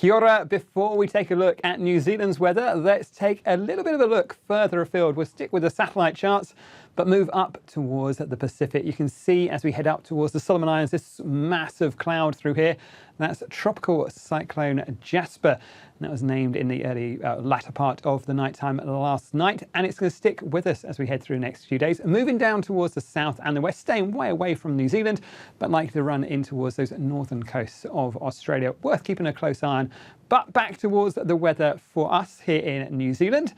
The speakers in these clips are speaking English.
Kia ora. Before we take a look at New Zealand's weather, let's take a little bit of a look further afield. We'll stick with the satellite charts, but move up towards the Pacific. You can see as we head up towards the Solomon Islands, this massive cloud through here. That's Tropical Cyclone Jasper. That was named in the early latter part of the nighttime last night, and it's going to stick with us as we head through the next few days, moving down towards the south and the west, staying way away from New Zealand, but likely to run in towards those northern coasts of Australia. Worth keeping a close eye on. But back towards the weather for us here in New Zealand.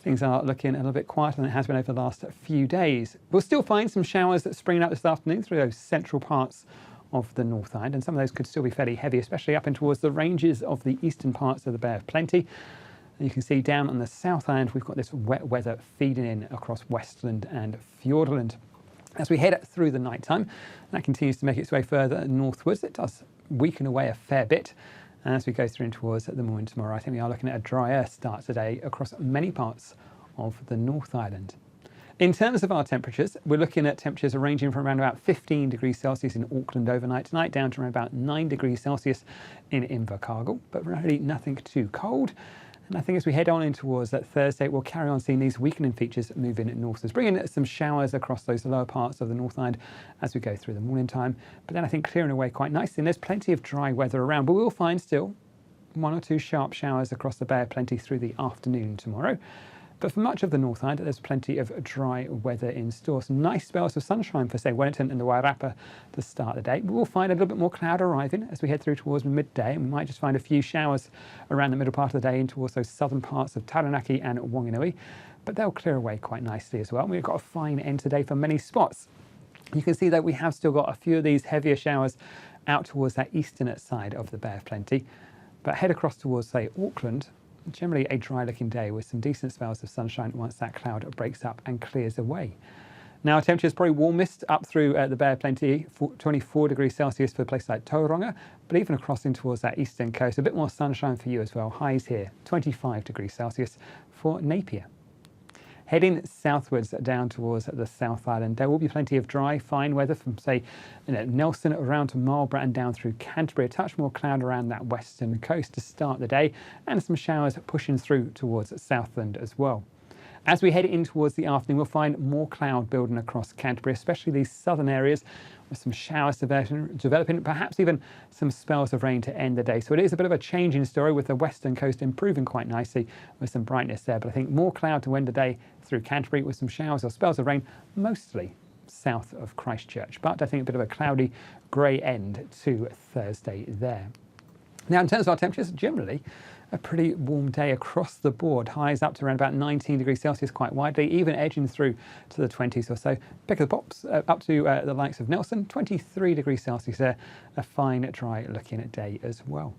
Things are looking a little bit quieter than it has been over the last few days. We'll still find some showers that spring up this afternoon through those central parts of the North Island, and some of those could still be fairly heavy, especially up in towards the ranges of the eastern parts of the Bay of Plenty. And you can see down on the South Island, we've got this wet weather feeding in across Westland and Fiordland. As we head through the night time, that continues to make its way further northwards. It does weaken away a fair bit. And as we go through towards the morning tomorrow, I think we are looking at a drier start today across many parts of the North Island. In terms of our temperatures, we're looking at temperatures ranging from around about 15 degrees Celsius in Auckland overnight tonight, down to around about 9 degrees Celsius in Invercargill, but really nothing too cold. And I think as we head on in towards that Thursday, we'll carry on seeing these weakening features moving northwards, bringing some showers across those lower parts of the North Island as we go through the morning time. But then I think clearing away quite nicely, and there's plenty of dry weather around, but we'll find still one or two sharp showers across the Bay of Plenty through the afternoon tomorrow. But for much of the North Island, there's plenty of dry weather in store. Some nice spells of sunshine for, say, Wellington and the Wairarapa to start the day. We'll find a little bit more cloud arriving as we head through towards midday, and we might just find a few showers around the middle part of the day in towards those southern parts of Taranaki and Wanganui. But they'll clear away quite nicely as well. We've got a fine end today for many spots. You can see that we have still got a few of these heavier showers out towards that eastern side of the Bay of Plenty. But head across towards, say, Auckland. Generally a dry looking day with some decent spells of sunshine once that cloud breaks up and clears away. Now temperatures probably warmest up through the Bay of Plenty, 24 degrees Celsius for a place like Tauranga, but even across in towards that eastern coast, a bit more sunshine for you as well. Highs here, 25 degrees Celsius for Napier. Heading southwards down towards the South Island, there will be plenty of dry, fine weather from, say, Nelson around to Marlborough and down through Canterbury. A touch more cloud around that western coast to start the day, and some showers pushing through towards Southland as well. As we head in towards the afternoon, we'll find more cloud building across Canterbury, especially these southern areas, with some showers developing, perhaps even some spells of rain to end the day. So it is a bit of a changing story, with the western coast improving quite nicely with some brightness there. But I think more cloud to end the day through Canterbury with some showers or spells of rain, mostly south of Christchurch. But I think a bit of a cloudy grey end to Thursday there. Now, in terms of our temperatures, generally a pretty warm day across the board. Highs up to around about 19 degrees Celsius quite widely, even edging through to the 20s or so. Pick of the pops up to the likes of Nelson, 23 degrees Celsius there. A fine, dry looking day as well.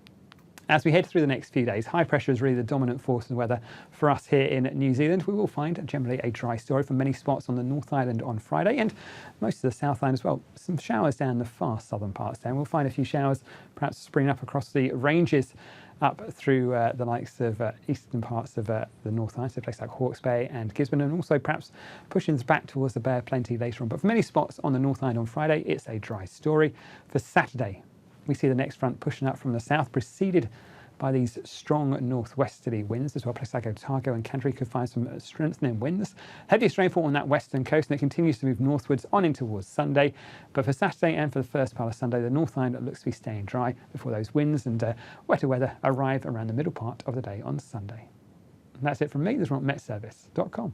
As we head through the next few days, high pressure is really the dominant force in the weather for us here in New Zealand. We will find generally a dry story for many spots on the North Island on Friday, and most of the South Island as well. Some showers down the far southern parts there. We'll find a few showers perhaps springing up across the ranges up through the likes of eastern parts of the North Island, so a place like Hawke's Bay and Gisborne, and also perhaps pushing back towards the Bay of Plenty later on. But for many spots on the North Island on Friday, it's a dry story. For Saturday, we see the next front pushing up from the south, preceded by these strong northwesterly winds as well. Places like Otago and Canterbury could find some strengthening winds. Heaviest rainfall on that western coast, and it continues to move northwards on in towards Sunday. But for Saturday and for the first part of Sunday, the North Island looks to be staying dry before those winds and wetter weather arrive around the middle part of the day on Sunday. And that's it from me. This is from metservice.com.